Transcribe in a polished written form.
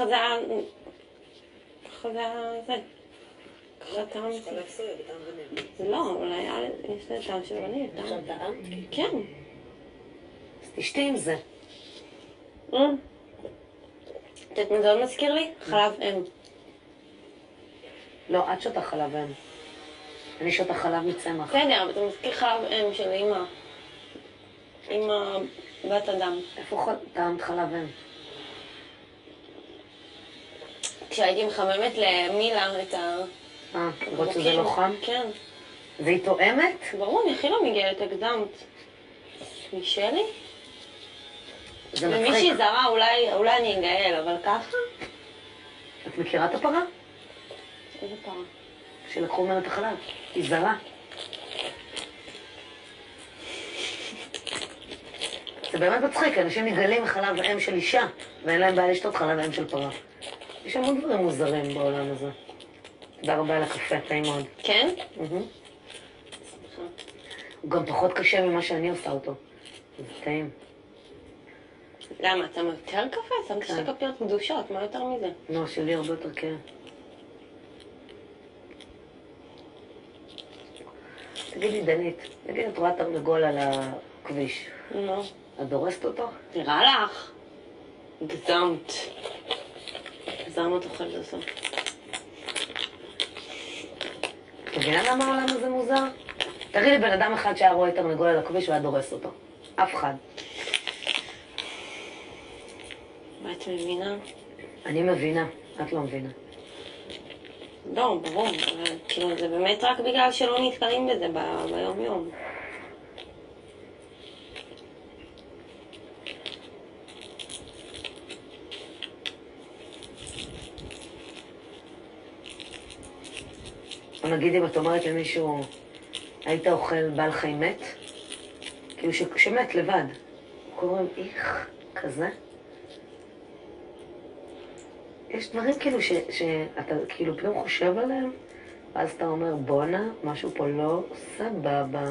ככה זה היה... ככה זה היה... זה. ככה טעם... יש חלב סויה בטעם וניל. זה לא, אבל יש לה טעם של וניל. עכשיו טעם? כן. אז תשתי עם זה. את יודעת מה זה עוד מזכיר לי? חלב אם. לא, את שותה חלב אם. אני שותה חלב מצמח. בסדר, אבל זה מזכיר חלב אם של אמא. אמא בת אדם. איפה טעמת חלב אם? כשהייתי מחממת למילה את ה... למרות שזה לא חם? כן. והיא תואמת? ברור, אני הכי לא מגעלת, הקדמת. מישלי? זה מצחיק. ומישהי זרה, אולי אני אגעל, אבל ככה? את מכירה את הפרה? איזה פרה? שלקחו ממנה את החלב. היא זרה. זה באמת מצחיק, אנשים נגלים חלב אם של אישה, ואין להם בעיה לשתות חלב אם של פרה. יש המון דברים מוזרים בעולם הזה. תודה רבה על הקפה, טעים מאוד. כן? הוא גם פחות קשה ממה שאני עושה אותו. זה טעים. למה? אתה יותר קפה? שמת שתי כפיות קדושות, מה יותר מזה? לא, שלי הרבה יותר קל. תגידי, דנית, תגידי, את רואה תרנגול על הכביש. לא. את דורסת אותו? נראה לך? גזמת. גזרנו אותו חלק לסוף. את מבינה למה העולם הזה מוזר? תראי לי בן אדם אחד שהיה רואה תרנגול על הכביש והיה דורס אותו. אף אחד. מה את מבינה? אני מבינה, את לא מבינה. לא, ברור, אבל כאילו זה באמת רק בגלל שלא נתקלים בזה ביום יום. או נגיד אם את אומרת למישהו, היית אוכל בעל חיים מת? כאילו שמת לבד. קוראים איך כזה? יש דברים כאילו שאתה כאילו פתאום חושב עליהם, ואז אתה אומר, בונה, משהו פה לא סבבה.